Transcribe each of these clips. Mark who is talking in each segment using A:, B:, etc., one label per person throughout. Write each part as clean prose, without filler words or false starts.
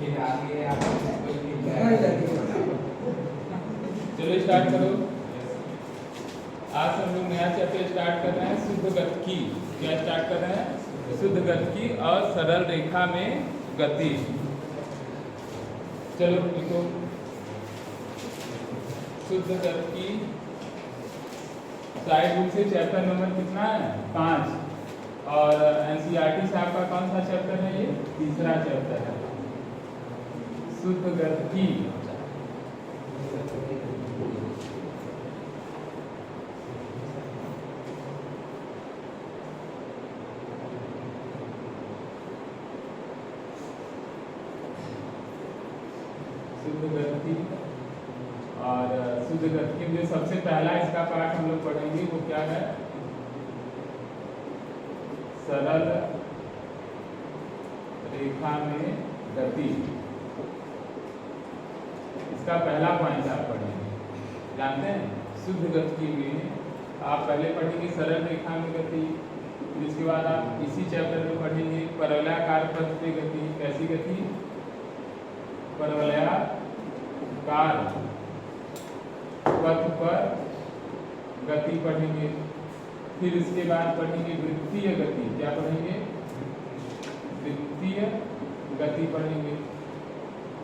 A: फिर आगे आप कोई भी
B: चलो स्टार्ट करो। आज हम लोग नया चैप्टर स्टार्ट कर रहे हैं, शुद्ध गतिकी। क्या स्टार्ट कर रहे हैं? शुद्ध गतिकी और सरल रेखा में गति। चलो लिखो, शुद्ध गतिकी। साइड बुक से चैप्टर नंबर कितना है? 5। और एनसीईआरटी से आपका कौन सा चैप्टर है? ये तीसरा चैप्टर है, शुद्ध गतिकी। शुद्ध गतिकी और शुद्ध गतिकी में सबसे पहला इसका पार्ट हम लोग पढ़ेंगे वो क्या है? सरल रेखा में गति। इसका पहला पॉइंट आप पढ़ेंगे। जानते हैं शुद्ध गतिकी में आप पहले पढ़ेंगे सरल रेखा में गति, फिर इसके बाद आप इसी चैप्टर में पढ़ेंगे परवलयाकार पथ पे गति। कैसी गति? परवलयाकार पथ पर गति पढ़ेंगे। फिर इसके बाद पढ़ेंगे वृत्तीय गति। क्या पढ़ेंगे? वृत्तीय गति पढ़ेंगे।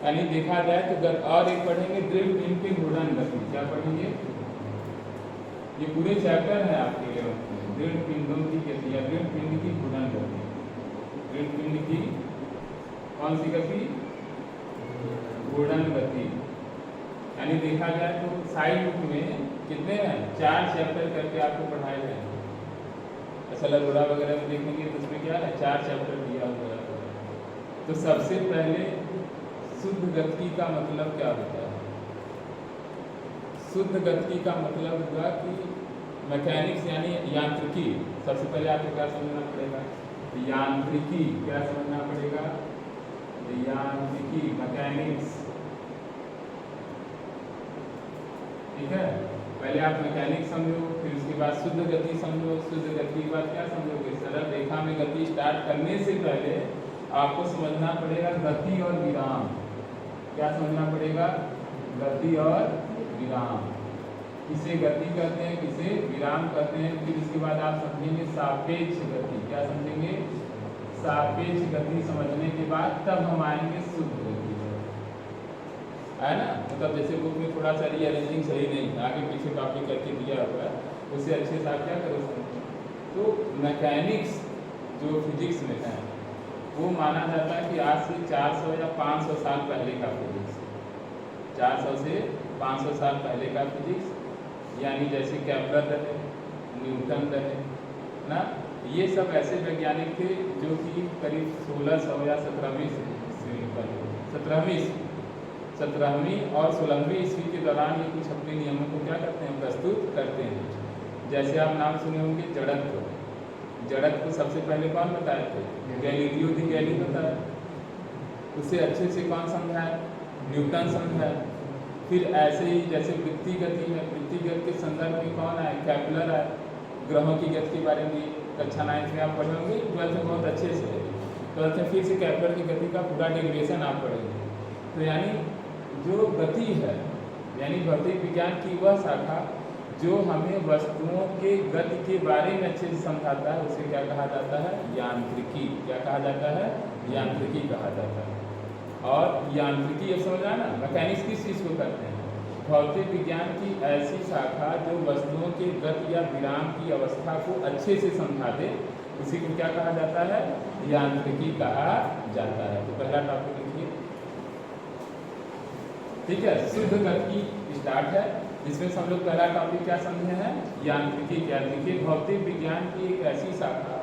B: यानी देखा जाए तो और एक पढ़ेंगे दृढ़ पिंड के घूर्णन गति। क्या पढ़ेंगे? ये पूरे चैप्टर है आपके लिए दृढ़ पिंडों की गति या दृढ़ पिंड की घूर्णन गति। दृढ़ पिंड की कौन सी गति? घूर्णन गति। यानी देखा जाए तो साइड बुक में कितने हैं? 4 चैप्टर करके आपको पढ़ाए जाएंगे। ऐसा लगोड़ा वगैरह में देखेंगे तो उसमें क्या है? 4 चैप्टर दिया हुआ है। तो सबसे पहले शुद्ध गतिकी का मतलब क्या होता है? शुद्ध गतिकी का मतलब हुआ कि मैकेनिक्स यानी यांत्रिकी। सबसे पहले आपको क्या समझना पड़ेगा? यांत्रिकी। क्या समझना पड़ेगा? यांत्रिकी, मैकेनिक्स। ठीक है, पहले आप मैकेनिक्स समझो, फिर उसके बाद शुद्ध गति समझो। शुद्ध गति के बाद क्या समझोगे? सरल रेखा में गति स्टार्ट करने से पहले आपको समझना पड़ेगा गति और विराम। क्या समझना पड़ेगा? गति और विराम। किसे गति कहते हैं, किसे विराम कहते हैं। फिर इसके बाद आप समझेंगे सापेक्ष गति। क्या समझेंगे? सापेक्ष गति समझने के बाद तब हम आएंगे शुद्ध गति है ना। मतलब जैसे बुक में थोड़ा सा रीअरेंजिंग सही नहीं, आगे पीछे कॉपी करके दिया हुआ है, उसे अच्छे से आप क्या करो समझो। तो मैकेनिक्स जो फिजिक्स में है वो माना जाता है कि आज से 400 या 500 साल पहले का फिजिक्स। 400 से 500 साल पहले का फिजिक्स। यानी जैसे केपलर रहे, न्यूटन रहे ना, ये सब ऐसे वैज्ञानिक थे जो कि करीब 1600 या 17वीं ईस्वी पर 17वीं और 16वीं ईस्वी के दौरान ये कुछ अपने नियमों को क्या करते हैं? प्रस्तुत करते हैं। जैसे आप नाम सुने होंगे जड़त्व। जड़त्व सबसे पहले कौन बताए थे? गैलीलियो दी गैली बताया। उसे अच्छे से कौन समझाया? न्यूटन समझाया। फिर ऐसे ही जैसे वृत्तीय गति है, वृत्तीय गति के संदर्भ में कौन आए? केपलर आए। ग्रहों की गति के बारे में कक्षा 9 में आप पढ़े होंगे, 12th में बहुत अच्छे से। 12th में फिर से केपलर की गति का पूरा डेरिवेशन आप पढ़ेंगे। तो यानी जो गति है, यानी भौतिक विज्ञान की वह शाखा जो हमें वस्तुओं के गति के बारे में अच्छे से समझाता है, उसे क्या कहा जाता है? यांत्रिकी। क्या कहा जाता है? यांत्रिकी कहा जाता है। और यांत्रिकी ये समझना ना, मैकेनिक्स किस चीज़ को करते हैं? भौतिक विज्ञान की ऐसी शाखा जो वस्तुओं के गति या विराम की अवस्था को अच्छे से समझा दे, उसी को क्या कहा जाता है? यांत्रिकी कहा जाता है। तो पहला टॉपिक लिखिए, ठीक है। शुद्ध गतिकी स्टार्ट है, जिसमें हम लोग पहला टॉपिक क्या समझे हैं? यांत्रिकी। क्या देखिए, भौतिक विज्ञान की एक ऐसी शाखा,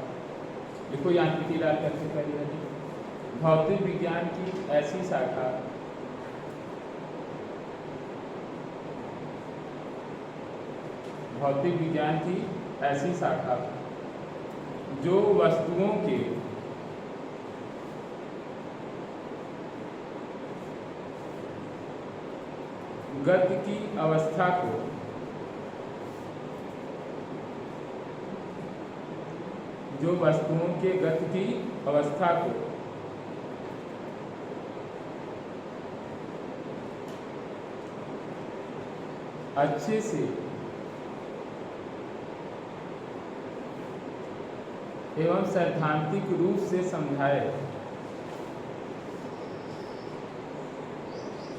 B: देखो यांत्रिकी डाल करके पहले भौतिक विज्ञान की ऐसी शाखा भौतिक विज्ञान की ऐसी शाखा जो वस्तुओं के गति की अवस्था को जो वस्तुओं के गति की अवस्था को अच्छे से एवं सैद्धांतिक रूप से समझाए,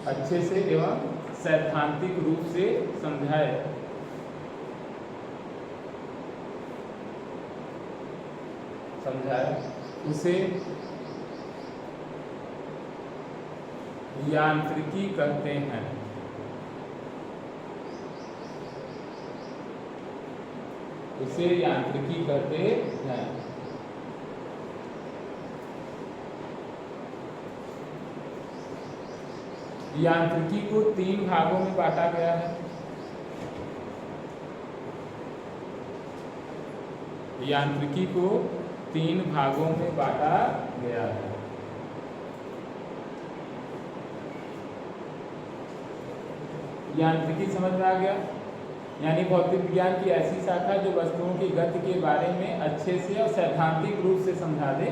B: अच्छे से एवं सैद्धांतिक रूप से समझाए, उसे यांत्रिकी कहते हैं। उसे यांत्रिकी कहते हैं। यांत्रिकी को 3 भागों में बांटा गया है। यांत्रिकी को 3 भागों में बांटा गया है। यांत्रिकी समझ में आ गया? यानी भौतिक विज्ञान की ऐसी शाखा जो वस्तुओं की गति के बारे में अच्छे से और सैद्धांतिक रूप से समझा दे,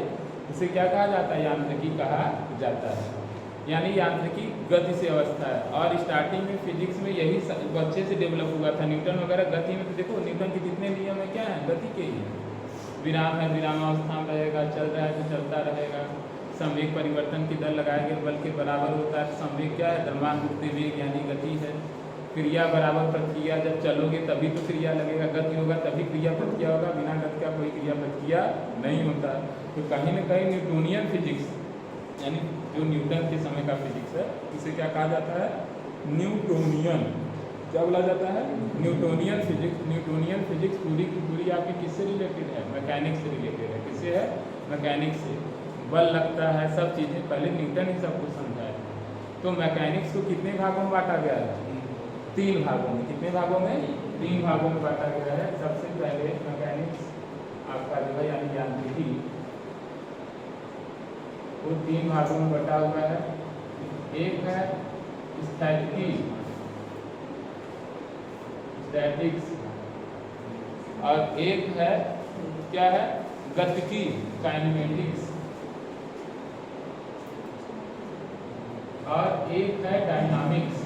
B: उसे क्या कहा जाता है? यांत्रिकी कहा जाता है। यानी यांत्रिकी गति से अवस्था है। और स्टार्टिंग में फिजिक्स में यही अच्छे से डेवलप हुआ था। न्यूटन वगैरह गति में तो देखो, न्यूटन के जितने नियम है क्या है? गति के ही। विराम है, विरामावस्था में रहेगा, चल रहा है तो चलता रहेगा। संवेग परिवर्तन की दर लगाए गए बल के बराबर होता है। संवेग क्या है? द्रव्यमान मुक्ति वेग यानी गति है। क्रिया बराबर प्रक्रिया, जब चलोगे तभी तो क्रिया लगेगा, गति होगा तभी क्रिया प्रतिक्रिया होगा, बिना गति का कोई क्रिया प्रतिक्रिया नहीं होता। तो कहीं ना कहीं न्यूटोनियन फिजिक्स, यानी जो न्यूटन के समय का फिजिक्स है, इसे क्या कहा जाता है? न्यूटोनियन। क्या बोला जाता है? Newtonian physics. न्यूटोनियन फिजिक्स पूरी की पूरी आपकी किससे रिलेटेड है? मैकेनिक्स से रिलेटेड है। किससे है? मैकेनिक्स से। बल लगता है, सब चीज़ें पहले न्यूटन ही सब कुछ समझाया। तो मैकेनिक्स को कितने भागों में बांटा गया है? 3 भागों में। कितने भागों में? 3 भागों में बांटा गया है। सबसे पहले मैकेनिक्स आपका जो है यानी यांत्रिकी, वो 3 भागों में बटा हुआ है। एक है स्थैतिकी, स्टैटिक्स, और एक है क्या है? गतिकी, काइनेमेटिक्स, और एक है डायनामिक्स।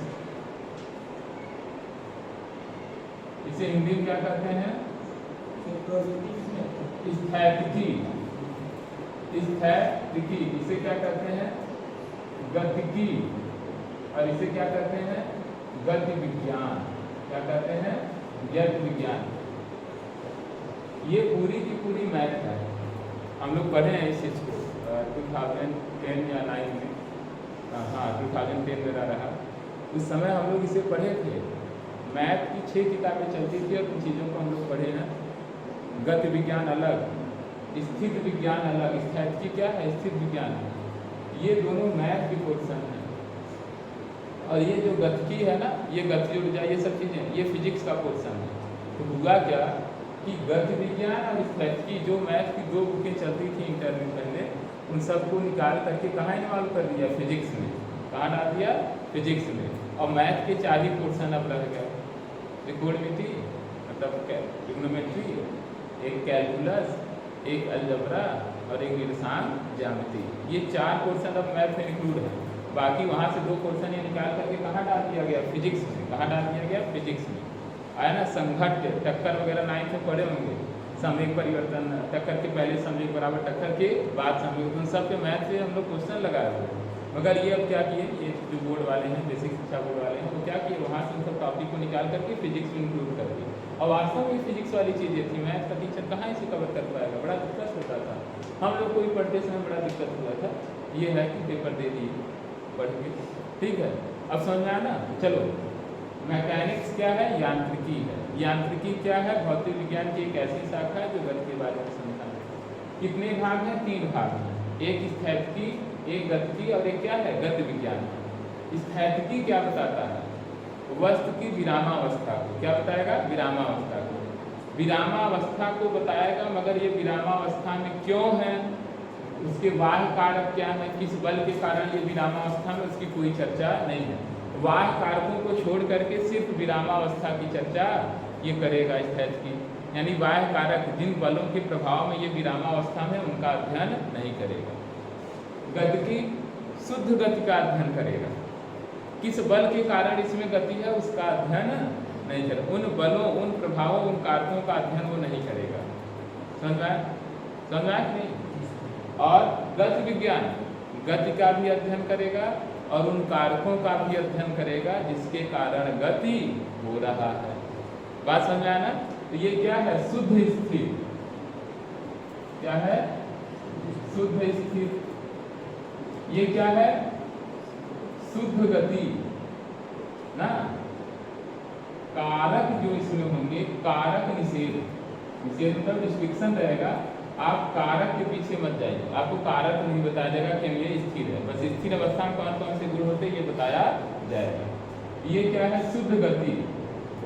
B: इसे हिंदी में क्या कहते हैं? स्थैतिकी। स्थैतिकी इसे क्या कहते हैं? गतिकी। और इसे क्या कहते हैं? गति विज्ञान। क्या कहते हैं? गति विज्ञान। ये पूरी की पूरी मैथ है। हम लोग पढ़े हैं इस चीज़ को 2010 या 9 में। हाँ 2010 मेरा रहा। उस समय हम लोग इसे पढ़े थे। मैथ की 6 किताबें चलती थी और उन चीज़ों को हम लोग पढ़े हैं। गति विज्ञान अलग, स्थित विज्ञान अलग। स्थैतिकी क्या है? स्थित विज्ञान है। ये दोनों मैथ के पोर्शन हैं। और ये जो गतिकी है ना, ये गति ऊर्जा, ये सब चीज़ें, ये फिजिक्स का पोर्शन है। तो हुआ क्या कि गति विज्ञान और स्थैतिकी जो मैथ की 2 बुकें चलती थी इंटर में पहले, उन सबको निकाल करके कहाँ इन्वॉल्व कर दिया? फिजिक्स में। कहाँ डाल दिया? फिजिक्स में। और मैथ के 4 ही पोर्शन अब रह गए। त्रिकोणमिति मतलब ट्रिग्नोमेट्री, एक कैलकुलस, एक अलजबरा और एक निर्देशांक ज्यामिति। ये 4 पोर्शन अब मैथ में इंक्लूड है। बाकी वहाँ से 2 पोर्शन ये निकाल करके कहाँ डाल दिया गया? फिजिक्स में। कहाँ डाल दिया गया? फिजिक्स में। आया ना? संघट्ट, टक्कर वगैरह 9th में पढ़े होंगे। संवेग परिवर्तन, टक्कर के पहले संवेग बराबर टक्कर के बाद संवेग, उन सब के मैथ से हम लोग क्वेश्चन लगाए हुए हैं। मगर ये अब क्या किए? ये जो बोर्ड वाले हैं, बेसिक शिक्षा बोर्ड वाले हैं, वो क्या किए? वहाँ से उन सब टॉपिक को निकाल करके फिजिक्स में इंक्लूड कर दिए। और वास्तव में फिजिक्स वाली चीज़ें थी। मैथ का टीचर कहाँ इसे कवर कर पाएगा? बड़ा दिक्कत होता था। हम लोग को भी पढ़ते समय बड़ा दिक्कत हुआ था। ये है कि पेपर दे दिए पढ़ के। ठीक है, अब समझ में आया ना? चलो, मैकेनिक्स क्या है? यांत्रिकी है। यांत्रिकी क्या है? भौतिक विज्ञान की एक ऐसी शाखा है जो गति के बारे में समझता है। कितने भाग हैं? 3 भाग हैं। एक स्थैतिकी, एक गतिकी और एक क्या है? गति विज्ञान। स्थैतिकी क्या बताता है? वस्तु की विरामावस्था को। क्या बताएगा? विरामावस्था को। विरामावस्था को बताएगा, मगर ये विरामावस्था में क्यों है, उसके बाह्य कारक क्या है, किस बल के कारण ये विरामावस्था में, उसकी कोई चर्चा नहीं है। बाह्य कारकों को छोड़ करके सिर्फ विरामावस्था की चर्चा ये करेगा स्थैतिकी। यानी बाह्य कारक जिन बलों के प्रभाव में ये विरामावस्था में, उनका अध्ययन नहीं करेगा। गतिकी शुद्ध गति का अध्ययन करेगा। किस बल के कारण इसमें गति है, उसका अध्ययन नहीं करेगा, उन बलों, उन प्रभावों, उन कारकों का अध्ययन वो नहीं करेगा। समझ में आया कि नहीं? और गति विज्ञान गति का भी अध्ययन करेगा और उन कारकों का भी अध्ययन करेगा जिसके कारण गति हो रहा है। बात समझ आया ना? तो ये क्या है? शुद्ध स्थिर। क्या है? शुद्ध स्थिर। ये क्या है? शुद्ध गति ना। कारक जो इसमें होंगे, कारक निषेध, निषेध मतलब रिस्ट्रिक्शन रहेगा। आप कारक के पीछे मत जाइए, आपको कारक नहीं बताया जाएगा कि ये स्थिर है, बस स्थिर अवस्था में कौन कौन से गुण होते हैं ये बताया जाएगा। ये क्या है? शुद्ध गति।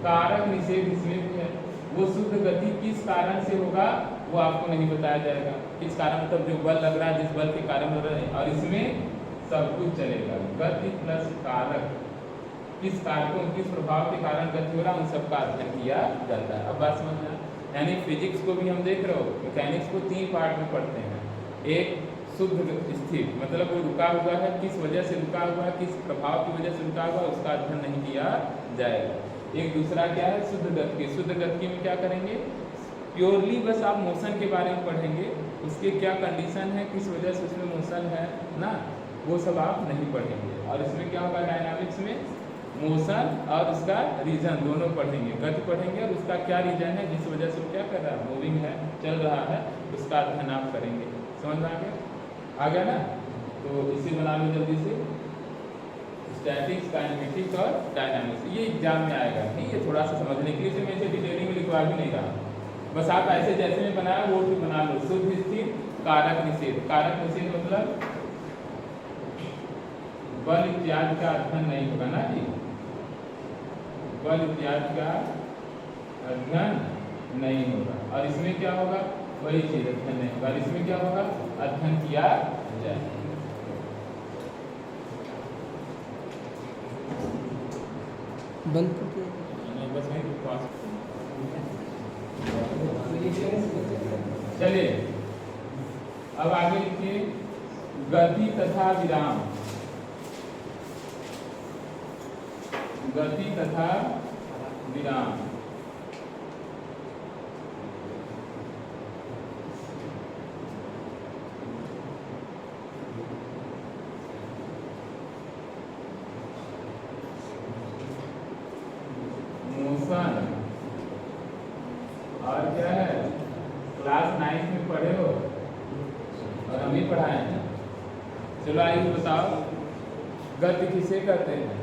B: कारक निषेध इसमें भी है। वो शुद्ध गति किस कारण से होगा वो आपको नहीं बताया जाएगा। किस कारण मतलब जो बल लग रहा है, जिस बल के कारण हो रहा है, और इसमें सब कुछ चलेगा। गति प्लस कारक, किस कारकों, किस प्रभाव के कारण गति हो रहा है, उन सबका अध्ययन किया जाता है। अब बात समझना, यानी फिजिक्स को भी हम देख रहे हो, मैकेनिक्स को 3 पार्ट में पढ़ते हैं। एक शुद्ध स्थिर, मतलब वो रुका हुआ है, किस वजह से रुका हुआ है, किस प्रभाव की वजह से रुका हुआ है, उसका अध्ययन नहीं किया जाएगा। एक दूसरा क्या है? शुद्ध गति। शुद्ध गति में क्या करेंगे? प्योरली बस आप मोशन के बारे में पढ़ेंगे, उसके क्या कंडीशन है, किस वजह से उसमें मोशन है ना, वो सब आप नहीं पढ़ेंगे। और इसमें क्या होगा? डायनामिक्स में मोशन और उसका रीजन दोनों पढ़ेंगे। गति पढ़ेंगे और उसका क्या रीजन है, जिस वजह से वो क्या कर रहा है, मूविंग है, चल रहा है, उसका अध्ययन आप करेंगे। समझ में आ गया ना? तो इसे बना लो जल्दी से, स्टैटिक्स, काइनेमेटिक्स और डायनामिक्स। ये एग्जाम में आएगा, ठीक है? थोड़ा सा समझने के लिए से मैं इसे डिटेलिंग में लिखवा भी नहीं रहा, बस आप ऐसे जैसे में बनाया वो भी बना लो। शुद्ध स्थिर, कारक निषेध। कारक निषेध मतलब बल इत्यादि का अध्ययन नहीं होगा ना जी, बल इत्यादि का अध्ययन नहीं होगा। और इसमें क्या होगा? वही चीज अध्ययन नहीं होगा। और इसमें क्या होगा? अध्ययन किया जाए।
C: बल
B: बस वही पास। चलिए अब आगे लिखिए, गति तथा विराम। गति तथा विराम। मोशन और क्या है? क्लास 9 में पढ़े हो और हम ही पढ़ाए हैं। चलो आइए बताओ, गति किसे कहते हैं?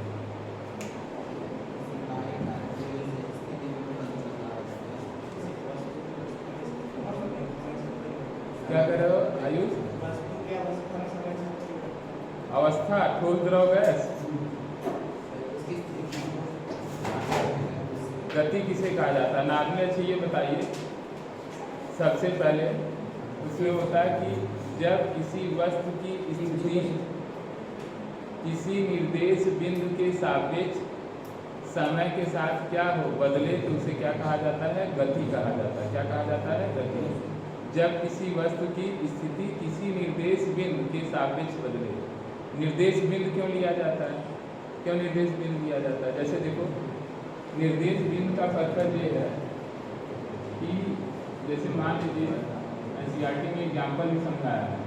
B: क्या कर रहे हो आयुष? अवस्था, ठोस, द्रव, गैस। गति किसे कहा जाता है? नाम में अच्छे ये बताइए। सबसे पहले उसमें होता है कि जब किसी वस्तु की स्थिति किसी निर्देश बिंदु के सापेक्ष समय के साथ क्या हो, बदले, तो उसे क्या कहा जाता है? गति कहा जाता है। क्या कहा जाता है? गति। जब किसी वस्तु की स्थिति किसी निर्देश बिंदु के सापेक्ष बदले। निर्देश बिंदु क्यों लिया जाता है? क्यों निर्देश बिंदु लिया जाता है? जैसे देखो, निर्देश बिंदु का पर्पज ये है कि जैसे मान लीजिए एनसीईआरटी में एग्जाम्पल भी समझाया है।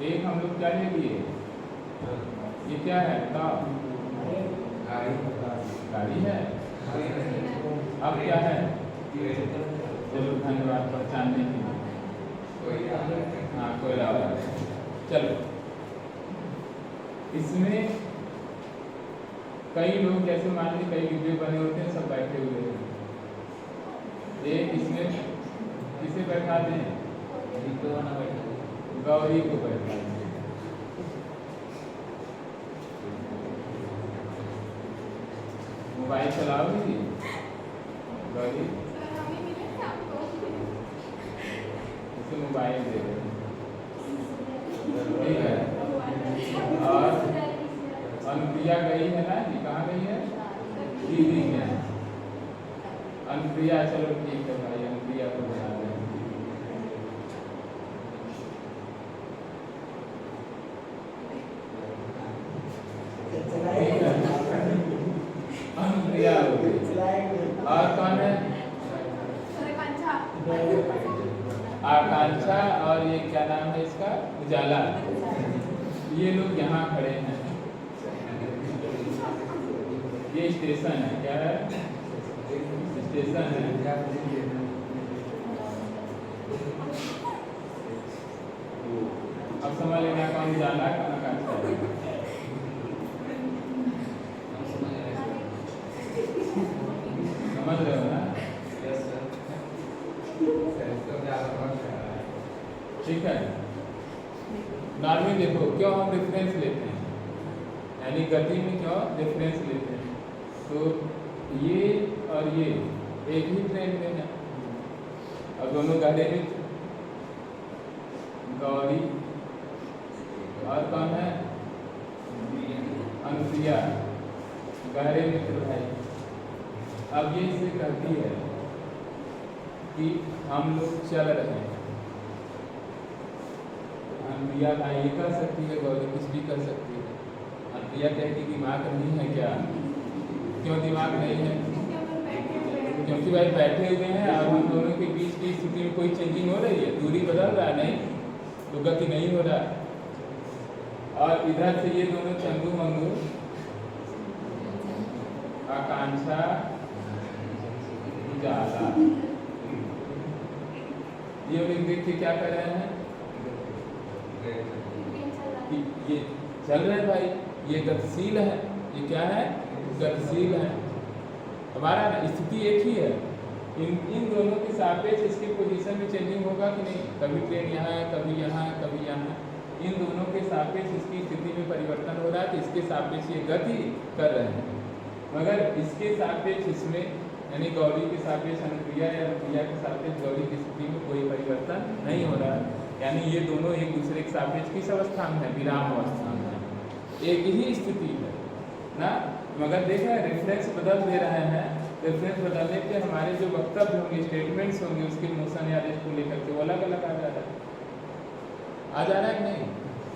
B: एक हम लोग क्या ले लिए, ये क्या है? गाड़ी है। अब क्या है? चलो धन्यवाद पहचानने के लिए। हाँ, कोयला। चलो, इसमें कई लोग, जैसे मान लीजिए कई डिब्बे बने होते हैं, सब बैठे हुए हैं। एक इसमें किसे बैठा दें? गौरी को बैठा दें। मोबाइल चलाओगी गौरी? इसे मोबाइल दे दो, ठीक है? और अनुप्रिया गई है ना जी, कहाँ गई है? दीदी के यहाँ। अनुप्रिया, चलो ठीक है भाई, अनुप्रिया को बना दें। का उजाला। ये लोग यहाँ खड़े हैं, ये स्टेशन है, क्या है? स्टेशन है। अब समझ लेना कौन उजाला कौन आकांक्षा है। समझ रहे हो ना? ठीक है। नॉर्मली देखो क्यों हम रेफरेंस लेते हैं, यानी गति में क्यों रेफरेंस लेते हैं। तो ये और ये एक ही ट्रेन में है, और दोनों गहरे मित्र गौरी और कौन है? अनुप्रिया, गहरे मित्र भाई। अब ये इसे कहती है कि हम लोग चल रहे हैं। अनुप्रिया का ये कर सकती है, गौरी कुछ भी कर सकती है। अनुप्रिया कहेगी दिमाग नहीं है क्या? क्यों दिमाग नहीं है? क्योंकि भाई बैठे हुए हैं और हम दोनों के बीच की स्थिति में कोई चेंजिंग हो रही है, दूरी बदल रहा है नहीं, तो गति नहीं हो रहा। और इधर से ये दोनों चंदू मंगू आकांक्षा उजाला, ये लोग देख के क्या कर रहे हैं? ये चल रहे हैं भाई, ये गतिशील है। ये क्या है? गतिशील है। हमारा स्थिति एक ही है, इन दोनों के सापेक्ष इसकी पोजीशन में चेंजिंग होगा कि नहीं? कभी ट्रेन यहाँ है, कभी यहाँ है, कभी यहाँ। इन दोनों के सापेक्ष इसकी स्थिति में परिवर्तन हो रहा है, तो इसके सापेक्ष ये गति कर रहे हैं। मगर इसके सापेक्ष इसमें, यानी गौरी के सापेक्ष अनुप्रिया या अनुप्रिया के सापेक्ष गौरी की स्थिति में कोई परिवर्तन नहीं हो रहा है। यानी ये दोनों एक दूसरे के सापेक्ष किस अवस्था में है? विराम अवस्था में है, एक ही स्थिति है ना। मगर देखा है रेफरेंस बदल दे रहे हैं, रेफरेंस बदलने पे हमारे जो वक्तव्य होंगे, स्टेटमेंट्स होंगे, उसके मोशन या रेट को लेकर के वो अलग अलग आ जा रहा है, आ जा रहा है कि नहीं।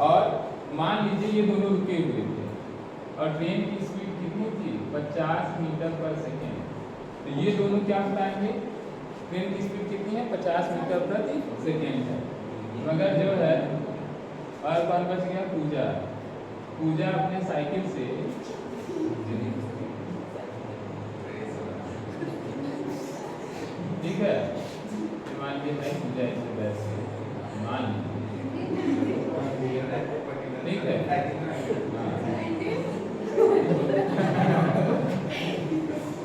B: और मान लीजिए ये दोनों रुके हुए थे और ट्रेन की स्पीड कितनी थी? 50 मीटर पर सेकेंड। तो ये दोनों क्या बताएंगे? ट्रेन की स्पीड कितनी है? 50 मीटर प्रति सेकेंड है। मगर जो है और कौन बच गया? पूजा। पूजा अपने साइकिल से ठीक है, मान लीजिए भाई पूजा ऐसे वैसे मान लीजिए, ठीक है।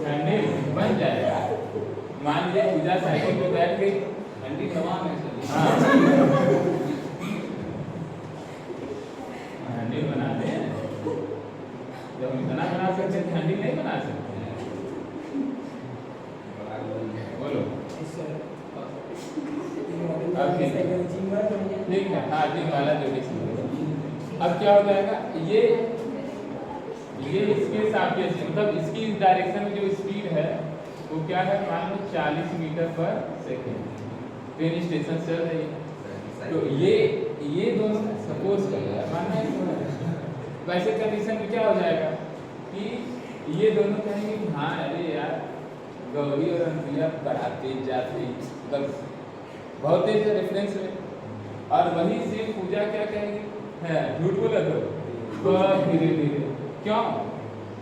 B: हैंडल बन जाएगा। मान लीजिए पूजा साइकिल पे बैठ गई, हैंडल तमाम है। हाँ हैंडल बना दे, जब हम इतना बना सकते हैं हैंडल नहीं बना सकते। बोलो ठीक है, हाँ जिम वाला जो भी। अब क्या हो जाएगा? ये इसके सापेक्ष, मतलब इसकी इस डायरेक्शन में जो स्पीड है वो क्या है? मान लो 40 मीटर पर सेकेंड ट्रेन स्टेशन चल रही है। तो ये दोनों सपोज कर रहा है, मानना है वैसे कंडीशन में क्या हो जाएगा कि ये दोनों कहेंगे कि हाँ अरे यार गौरी और अनुप्रिया बड़ा तेज जाते हैं, मतलब बहुत तेज है रेफरेंस में। और वही सिर्फ पूजा क्या कहेंगे? है झूठ बोला तो बहुत धीरे धीरे। क्यों?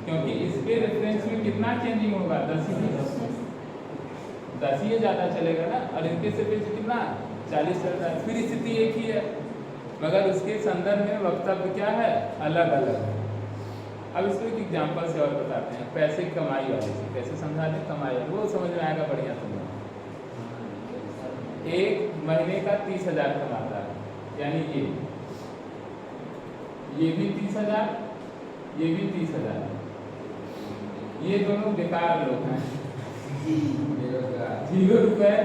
B: क्योंकि इसके रेफरेंस में कितना चेंजिंग होगा? 10 ही ज़्यादा चलेगा ना, और इनके से कितना? 40 चल रहा है। फिर स्थिति एक ही है, मगर उसके संदर्भ में वक्तव्य क्या है? अलग अलग है। अब इसको एक एग्जाम्पल से और बताते हैं, पैसे कमाई वाले से कैसे समझा दें? कमाई वो समझ में आएगा बढ़िया समझ। एक महीने का 30,000 कमाता है, यानी ये भी 30,000, ये भी 30,000। ये दोनों बेकार लोग हैं, 0 रुपये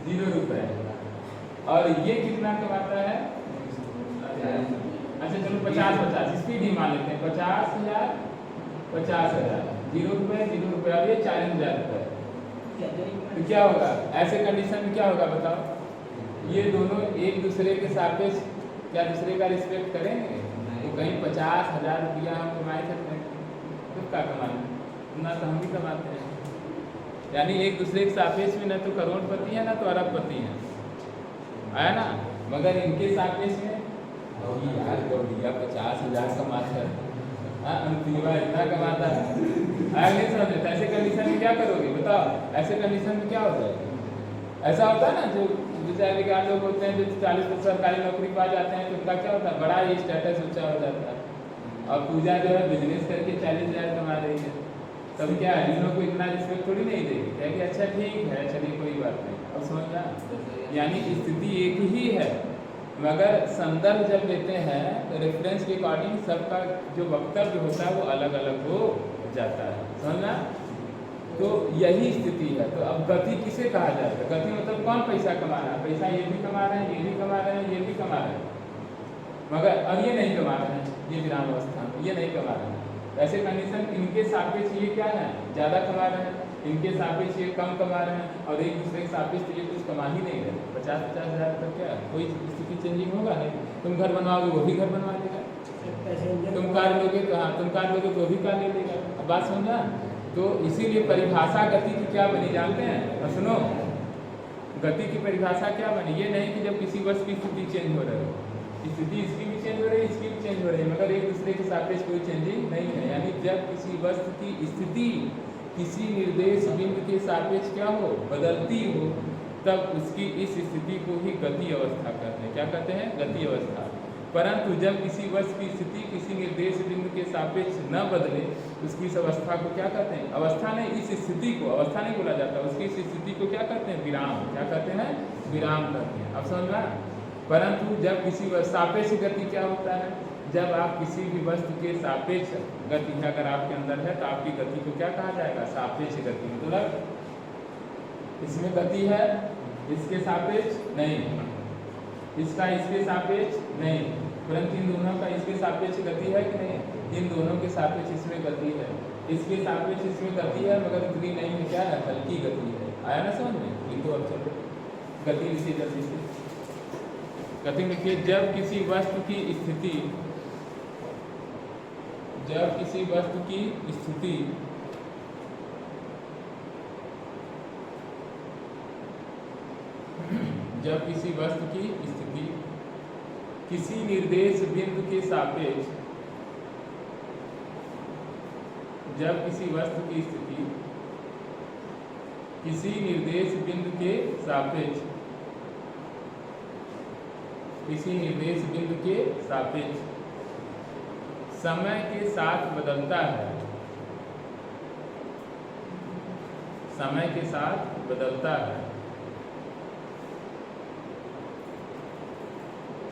B: 0 रुपये। और ये कितना कमाता है? अच्छा चलो 50-50 स्पीड ही मान लेते हैं। 50,000 50,000, 0 रुपये 0 रुपये, और ये 40,000 रुपये। तो क्या होगा ऐसे कंडीशन में? क्या होगा बताओ? ये दोनों एक दूसरे के सापेक्ष क्या दूसरे का रिस्पेक्ट करेंगे? तो कहीं 50,000 रुपया हम कमाए सकते हैं, तो क्या कमाए ना, तो हम भी कमाते हैं। यानी एक दूसरे के सापेक्ष में न तो करोड़पति है ना तो अरबपति है, आया ना। मगर इनके सापेक्ष में यार गौड़िया 50,000 कमाता है, अनुप्रिया इतना कमाता है, नहीं समझ। ऐसे कंडीशन में क्या करोगे बताओ? ऐसे कंडीशन में क्या होता है? ऐसा होता है ना जो बेचारे लोग होते हैं जो 40 सरकारी नौकरी पा जाते हैं तो उनका क्या होता है, बड़ा ही स्टेटस ऊंचा हो जाता है। और पूजा जो है बिजनेस करके 40,000 कमा रही है, तब क्या है इन लोगों को इतना रिस्पेक्ट थोड़ी नहीं देगी, क्या कि अच्छा ठीक है चलिए कोई बात नहीं। अब समझना, यानी स्थिति एक ही है मगर संदर्भ जब लेते हैं तो रेफरेंस के अकॉर्डिंग सबका जो वक्तव्य होता है वो अलग अलग हो जाता है, समझना। तो यही स्थिति है। तो अब गति किसे कहा जाएगा? गति मतलब कौन पैसा कमा रहा है? पैसा ये भी कमा रहे हैं, ये भी कमा रहे हैं, ये भी कमा रहे हैं, मगर अब ये नहीं कमा रहे हैं, ये विराम अवस्था में ये नहीं कमा रहे हैं। ऐसे कंडीशन इनके सापेक्ष ये क्या है, ज़्यादा कमा रहे हैं, इनके सापेक्ष ये कम कमा रहे हैं, और एक दूसरे के सापेक्ष तो ये कुछ कमा ही नहीं रहे। 50-50 हज़ार तक क्या कोई स्थिति चेंजिंग होगा नहीं। तुम घर बनवाओगे वो भी घर बनवा देगा, तुम कार लोगे तो हाँ तुम कार लोगे तो वो भी कार ले लेगा। अब बात समझा? तो इसीलिए परिभाषा गति की क्या बनी जानते हैं? और सुनो, गति की परिभाषा क्या बनी? ये नहीं कि जब किसी वस्तु की स्थिति चेंज हो रही हो, स्थिति इसकी भी चेंज हो रही है, इसकी भी चेंज हो रही है, मगर एक दूसरे के सापेक्ष कोई चेंजिंग नहीं है। यानी जब किसी वस्तु की स्थिति किसी निर्देश बिंदु के सापेक्ष क्या हो, बदलती हो, तब उसकी इस स्थिति को ही गति अवस्था कहते हैं। क्या कहते हैं? गति अवस्था। परंतु जब किसी वस्तु की स्थिति किसी निर्देश बिंदु के सापेक्ष न बदले उसकी इस अवस्था को क्या कहते हैं? अवस्था नहीं, इस स्थिति को अवस्था नहीं बोला जाता, उसकी इस स्थिति को क्या कहते हैं? विराम। क्या कहते हैं? विराम कहते हैं। अब समझ में? परंतु जब किसी सापेक्ष गति क्या होता है? जब आप किसी भी वस्तु के सापेक्ष गति अगर आपके अंदर है तो आपकी गति को क्या कहा जाएगा? सापेक्ष गति। मतलब इसमें गति है, इसके सापेक्ष नहीं, इसका इसके सापेक्ष नहीं, परंतु इन दोनों का इसके सापेक्ष गति है कि नहीं? इन दोनों के सापेक्ष इसमें गति है, इसके सापेक्ष इसमें गति है, मगर इतनी नहीं है, क्या है? हल्की गति है। आया ना समझ में? लिखो अब चलो गति लिखिए जल्दी से। गति लिखिए, जब किसी वस्तु की स्थिति जब किसी वस्तु की स्थिति जब किसी वस्तु की स्थिति किसी निर्देश बिंदु के सापेक्ष जब किसी वस्तु की स्थिति किसी निर्देश बिंदु के सापेक्ष किसी निर्देश बिंदु के सापेक्ष समय के साथ बदलता है, समय के साथ बदलता है,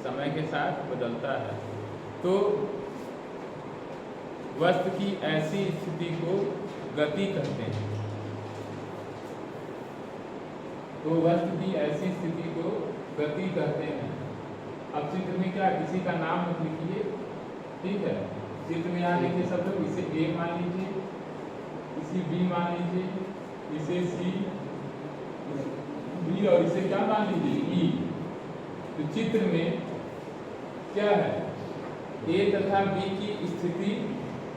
B: समय के साथ बदलता है, तो वस्तु की ऐसी स्थिति को गति कहते हैं। तो वस्तु की ऐसी स्थिति को गति कहते हैं। अब चित्र में क्या, किसी का नाम मत लिखिए, ठीक है? चित्र में यहाँ लिखिए सब लोग, इसे ए मान लीजिए, इसे बी मान लीजिए, इसे सी बी और इसे क्या मान लीजिए? ई। तो चित्र में क्या है? ए तथा बी की स्थिति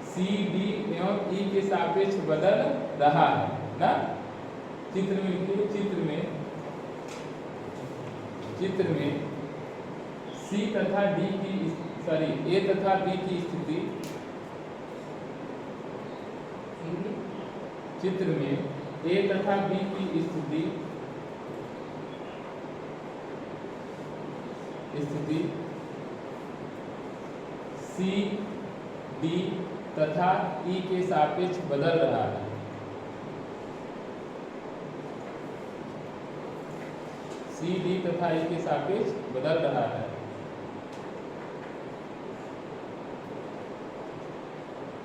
B: सी डी एवं ई के सापेक्ष बदल रहा है ना। चित्र में लिखिए, चित्र में सी तथा डी की ए तथा बी की स्थिति, चित्र में ए तथा बी की स्थिति सी डी तथा ई के सापेक्ष बदल रहा है। सी डी तथा ई के सापेक्ष बदल रहा है।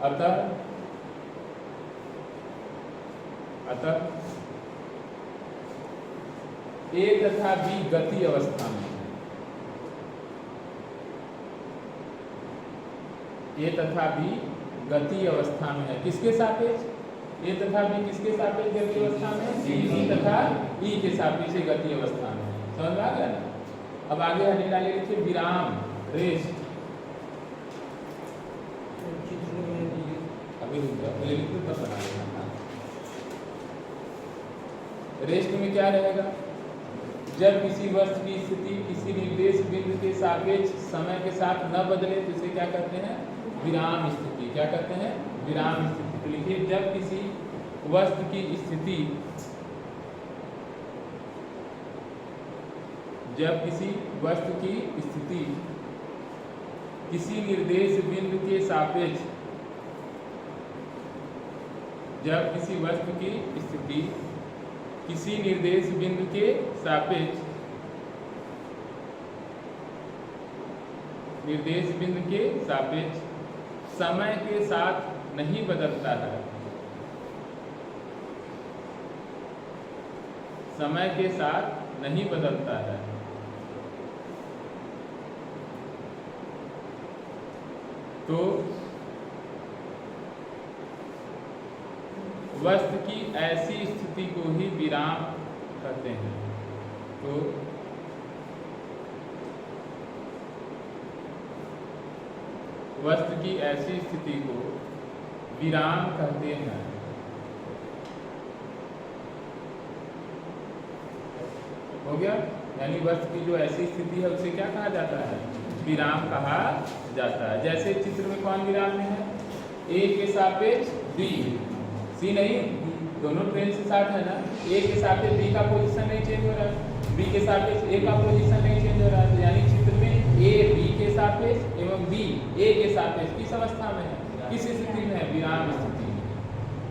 B: अतः ए तथा बी गति अवस्था में है। ए तथा बी गति अवस्था में है। किसके सापेक्ष? ए तथा बी किसके सापेक्ष गति अवस्था में? सी डी तथा ई के सापेक्ष गति अवस्था में। समझ आ गया ना? अब आगे हमें डाले लिखिए विराम, रेस्ट। रेस्ट में क्या रहेगा? जब किसी वस्तु की स्थिति किसी निर्देश बिंदु के सापेक्ष समय के साथ न बदले तो इसे क्या कहते हैं? विराम स्थिति। क्या कहते हैं? विराम स्थिति। तो लिखिए, जब किसी वस्तु की स्थिति किसी निर्देश बिंदु के सापेक्ष समय के साथ नहीं बदलता है, तो वस्तु की ऐसी स्थिति को ही विराम कहते हैं। तो वस्तु की ऐसी स्थिति को विराम कहते हैं। हो गया? यानी वस्तु की जो ऐसी स्थिति है उसे क्या कहा जाता है? विराम कहा जाता है। जैसे चित्र में कौन विराम में है? ए के सापेक्ष बी, सी नहीं, दोनों ट्रेन से साथ है ना। ए के सापेक्ष बी का पोजीशन नहीं चेंज हो रहा है, बी के सापेक्ष ए का पोजीशन नहीं चेंज हो रहा है। यानी चित्र में ए बी के सापेक्ष एवं बी ए के सापेक्ष किस अवस्था में है? किस स्थिति में है? विराम स्थिति में।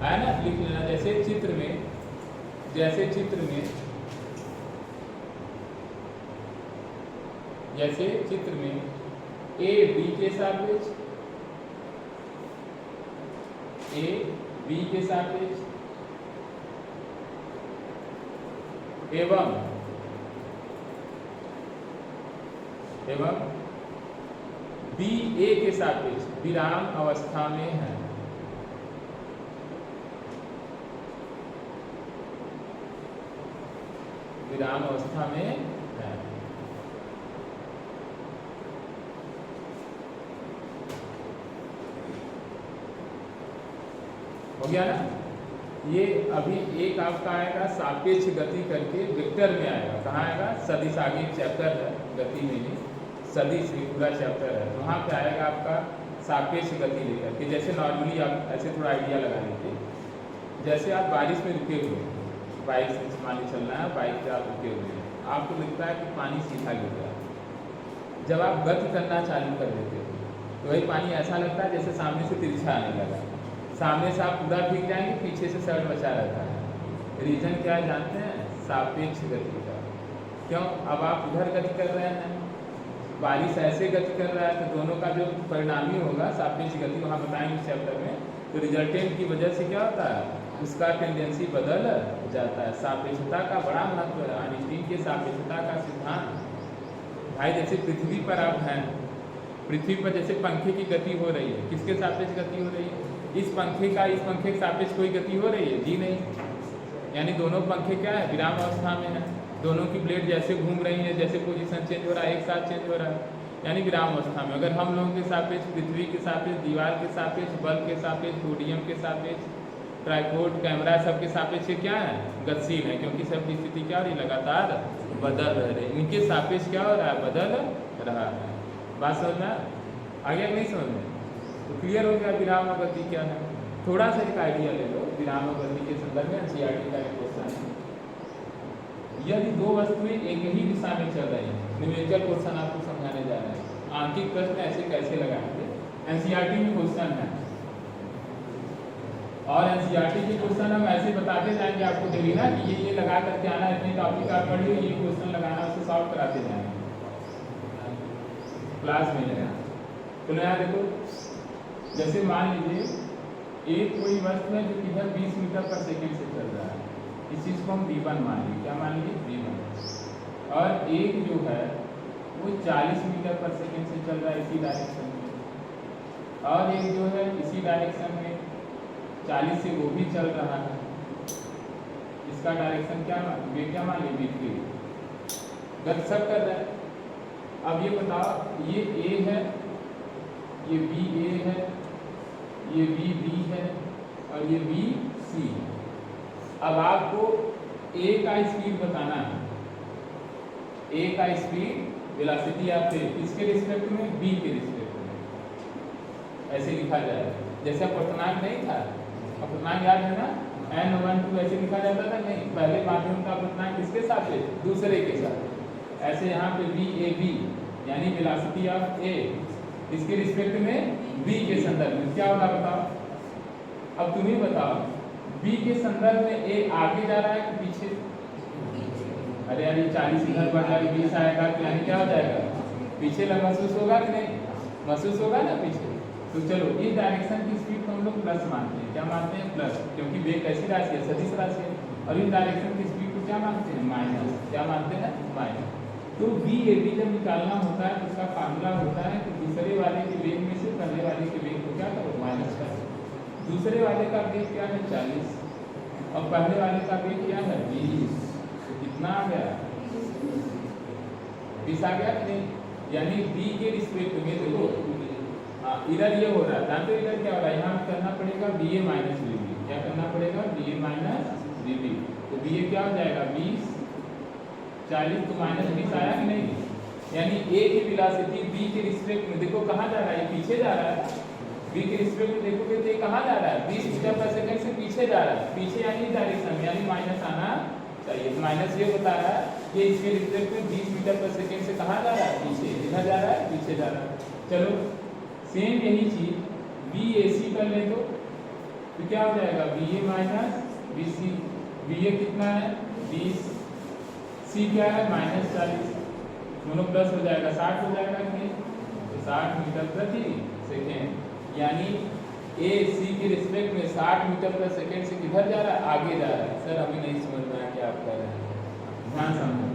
B: है ना? लिख लेना। जैसे चित्र में ए बी के सापेक्ष एवं बी ए के सापेक्ष विराम अवस्था में है। विराम अवस्था में है। हो गया ना? ये अभी एक आपका आएगा सापेक्ष गति करके, वेक्टर में आएगा। कहाँ आएगा? सदिश, आगे चैप्टर है गति में ही, सदिश भी पूरा चैप्टर है। वहाँ पे आएगा आपका सापेक्ष गति लेकर के। जैसे नॉर्मली आप ऐसे थोड़ा आइडिया लगा लीजिए। जैसे आप बारिश में रुके हुए हैं, बाइक से मान लीजिए चलना है, बाइक पे आप रुके हुए हैं, आपको लगता है कि पानी सीधा गिर रहा है। जब आप गति करना चालू कर देते हो तो वही पानी ऐसा लगता है जैसे सामने से तिरछा आने लगा। सामने से आप पूरा भीग जाएंगे, पीछे से शर्ट बचा रहता है। रीजन क्या है जानते हैं? सापेक्ष गति का। क्यों? अब आप उधर गति कर रहे हैं, बारिश ऐसे गति कर रहा है, तो दोनों का जो परिणामी होगा सापेक्ष गति, वहाँ बताएंगे इस चैप्टर में। तो रिजल्टेंट की वजह से क्या होता है? उसका टेंडेंसी बदल जाता है। सापेक्षता का बड़ा महत्व है। आइंस्टीन के सापेक्षता का सिद्धांत भाई, जैसे पृथ्वी पर आप हैं, पृथ्वी पर जैसे पंखे की गति हो रही है, किसके सापेक्ष गति हो रही है? इस पंखे के सापेक्ष कोई गति हो रही है? जी नहीं। यानी दोनों पंखे क्या है? विराम अवस्था में है। दोनों की ब्लेड जैसे घूम रही है, जैसे पोजीशन चेंज हो रहा है, एक साथ चेंज हो रहा है, यानी विराम अवस्था में। अगर हम लोगों के सापेक्ष, पृथ्वी के सापेक्ष, दीवार के सापेक्ष, बल्ब के सापेक्ष, सोडियम के सापेक्ष, ट्राइपॉड, कैमरा, सबके सापेक्ष क्या है? गतिशील है, क्योंकि सबकी स्थिति क्या हो रही है? लगातार बदल रही है। इनके सापेक्ष क्या हो रहा है? बदल रहा है। बात समझ में आगे नहीं समझ में? तो क्लियर हो गया विराम और गति क्या है। थोड़ा सा एक आइडिया ले लो विराम और गति के संदर्भ में। एनसीईआरटी का एक क्वेश्चन है, यदि दो वस्तुएं एक ही दिशा में चल रही हैं, न्यूमेरिकल क्वेश्चन आपको समझाने जा रहे हैं। आंकिक प्रश्न ऐसे कैसे लगाएंगे? एनसीईआरटी में क्वेश्चन है, और एनसीईआरटी के क्वेश्चन हम ऐसे बताते जाएंगे आपको डेली ना, कि ये लगा करके आना, इतने टॉपिक आप पढ़िए, ये क्वेश्चन लगाना, उसे सॉल्व कराते जाएंगे क्लास में लेना। तो यहाँ देखो, जैसे मान लीजिए एक कोई वस्तु है जो किधर 20 मीटर पर सेकंड से चल रहा है, इस चीज़ को हम V1 मान लीजिए। क्या मान लीजिए? V1। और एक जो है वो 40 मीटर पर सेकंड से चल रहा है इसी डायरेक्शन में, और एक जो है इसी डायरेक्शन में 40 से वो भी चल रहा है। इसका डायरेक्शन क्या मान लीजिए? V3। गति सब कर रहा है। अब ये बताओ, ये A है, ये BA है, ये BB है, और ये BC है। अब आपको A का स्पीड बताना है। A का स्पीड वेलोसिटी ऑफ ए इसके रिस्पेक्ट में बी के रिस्पेक्ट में ऐसे लिखा जाए। जैसे अपवर्तनांक नहीं था, अपवर्तनांक याद है ना, n1 2 ऐसे लिखा जाता था नहीं, पहले माध्यम का अपवर्तनांक किसके साथ है, दूसरे के साथ। ऐसे यहाँ पे बी ए बी यानी वेलोसिटी ऑफ ए इसके रिस्पेक्ट में बी के संदर्भ में क्या होगा बताओ। अब तुम ही बताओ, बी के संदर्भ में ए आगे जा रहा है कि पीछे? अरे यार 40 इधर बढ़ जाएगा, 20 आएगा तो यानी क्या हो जाएगा, पीछे लग महसूस होगा कि नहीं, महसूस होगा ना पीछे। तो चलो इस डायरेक्शन की स्पीड को हम लोग प्लस मानते हैं। क्या मानते हैं? प्लस, क्योंकि वेग कैसी राशि है, सदिश राशि है। और इस डायरेक्शन की स्पीड को क्या मानते हैं? माइनस। क्या मानते हैं? माइनस। तो बी ए बी जब निकालना होता है तो उसका फार्मूला होता है कि दूसरे वाले के वेग में से पहले वाले के वेग को क्या करो, माइनस करो। दूसरे वाले का वेग क्या है? 40 और पहले वाले का वेग क्या है? 20। तो कितना आ गया? 20 आ गया कि नहीं? यानी बी के रिस्पेक्ट में देखो इधर ये हो रहा है, जानते इधर क्या हो रहा है, यहाँ करना पड़ेगा बी ए माइनस बी बी। क्या करना पड़ेगा? बी ए माइनस बी बी। तो बी ए क्या हो जाएगा? 20 40 तो माइनस 20 आया कि नहीं? यानी ए की वेलोसिटी बी के रिस्पेक्ट में देखो कहाँ जा रहा है, पीछे जा रहा है। बी के रिस्पेक्ट में देखोगे तो ये कहाँ जा रहा है? 20 मीटर पर सेकंड से पीछे जा रहा है। पीछे यानी डायरेक्शन में, यानी माइनस आना चाहिए। माइनस ये बता रहा है कि इसके रिस्पेक्ट में 20 मीटर पर सेकंड से कहाँ जा रहा है? पीछे। इधर जा रहा है, पीछे जा रहा है। चलो सेम यही चीज बी ए सी कर ले तो क्या हो जाएगा? बी ए माइनस बी सी। बी ए कितना है? 20, सी क्या है? माइनस 40। दोनों प्लस हो जाएगा, 60 हो जाएगा कि नहीं? तो 60 मीटर प्रति सेकेंड। यानी ए सी के रिस्पेक्ट में 60 मीटर पर सेकेंड से किधर जा रहा है? आगे जा रहा है। सर हमें नहीं समझ में आया क्या आप कह रहे हैं, ध्यान समझो।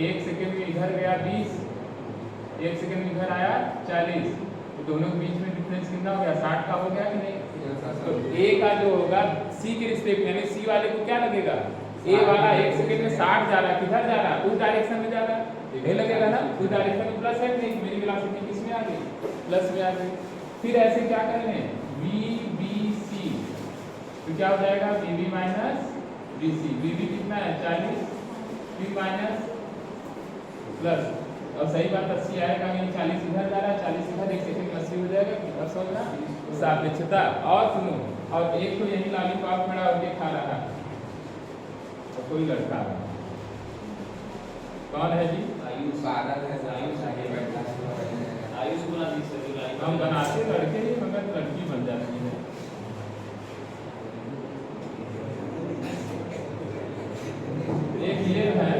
B: 1 सेकेंड में इधर गया 20, 1 सेकेंड में इधर आया 40, तो दोनों के बीच में डिफरेंस कितना हो गया? 60 का हो गया कि नहीं? तो ए का जो होगा सी के रिस्पेक्ट यानी सी वाले को क्या लगेगा? ए वाला 1 सेकेंड में 60 जा रहा है, किधर जा रहा है? उस डायरेक्शन में जा रहा है, ये लगेगा ना। उस डायरेक्शन में प्लस है कि नहीं? मेरी वेलोसिटी किस में आ गई? प्लस में आ गई। फिर ऐसे क्या कर रहे हैं? बी बी सी, तो क्या हो जाएगा? B B minus B C. B B कितना है? 40, बी माइनस प्लस, और सही बात 80 आएगा, यानी 40 इधर जा रहा है, 40 इधर, 1 सेकंड में 80 हो जाएगा। और समझना सापेक्षता। और सुनो, और एक तो यही लॉलीपॉप खड़ा होकर खा रहा है और कोई लड़का है, कौन है जी?
A: आयुष आदत है, आयुष आगे बैठा है।
D: आयुष बना दी सर,
B: हम बनाते लड़के ही मगर लड़की बन जाती है। एक ये है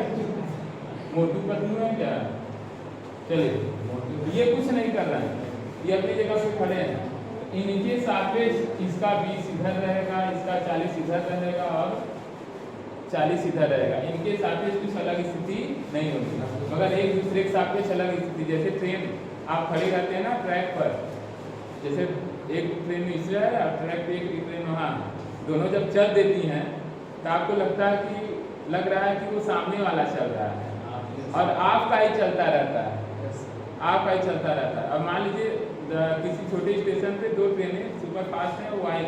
B: मोटू पतलू है क्या? चलिए ये कुछ नहीं कर रहा है, ये अपनी जगह पे खड़े हैं। इनके सापेक्ष इसका 20 इधर रहेगा, इसका 40 इधर रहेगा और 40 इधर रहेगा। इनके सापेक्ष कुछ अलग स्थिति नहीं होगी, मगर एक दूसरे के सापेक्ष अलग स्थिति। जैसे ट्रेन आप खड़े रहते हैं ना ट्रैक पर, जैसे एक ट्रेन नीचे है और ट्रैक पे एक ट्रेन वहाँ, दोनों जब चल देती हैं तो आपको लगता है कि लग रहा है कि वो सामने वाला चल रहा है और आपका ही चलता रहता है, आपका ही चलता रहता है। अब मान लीजिए किसी छोटे स्टेशन पे 2 ट्रेनें सुपर फास्ट हैं, वो आई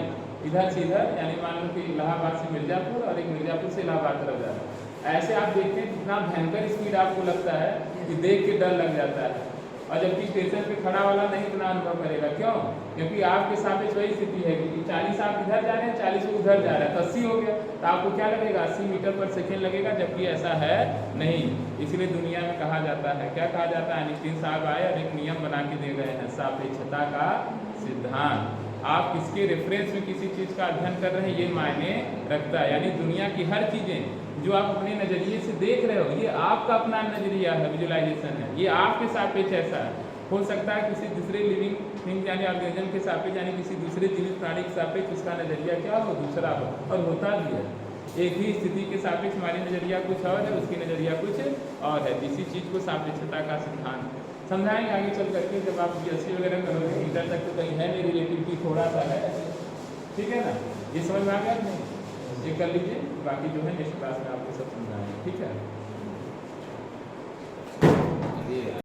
B: इधर से इधर, यानी मान लो कि इलाहाबाद से मिर्जापुर और एक मिर्जापुर से इलाहाबाद तरफ जा रहा है। ऐसे आप देखते हैं कितना भयंकर स्पीड आपको लगता है कि देख के डर लग जाता है। और जबकि स्टेशन पे खड़ा वाला नहीं इतना अनुभव करेगा। क्यों? क्योंकि आपके सापेक्ष वही स्थिति है कि 40 आप इधर जा रहे हैं, 40 वो उधर जा रहा है, तो 80 हो गया, तो आपको क्या लगेगा? 80 मीटर पर सेकेंड लगेगा, जबकि ऐसा है नहीं। इसलिए दुनिया में कहा जाता है, क्या कहा जाता है? आइंस्टीन साहब आए और एक नियम बना के दे गए हैं, सापेक्षता का सिद्धांत। आप किसके रेफरेंस में किसी चीज़ का अध्ययन कर रहे हैं ये मायने रखता है। यानी दुनिया की हर चीज़ें जो आप अपने नज़रिए से देख रहे हो, ये आपका अपना नज़रिया है, विजुअलाइजेशन है, ये आपके सापेक्ष ऐसा है। हो सकता है किसी दूसरे लिविंग थिंग यानी ऑर्गेनिज्म के सापेक्ष यानी किसी दूसरे जीवित प्राणी के सापेक्ष उसका नज़रिया क्या हो? दूसरा हो, और होता भी है। एक ही स्थिति के सापेक्ष हमारी नज़रिया कुछ और है, उसकी नज़रिया कुछ और है। इसी चीज़ को सापेक्षता का सिद्धांत समझाएंगे आगे चल करके। जब आप BSc वगैरह करोगे मीटर तक तो कहीं है नहीं, रिलेटिविटी थोड़ा सा है, ठीक है ना? ये समझ में आ गया नहीं? ये कर लीजिए, बाकी जो है नेक्स्ट क्लास में आपको सब समझाएंगे, ठीक है?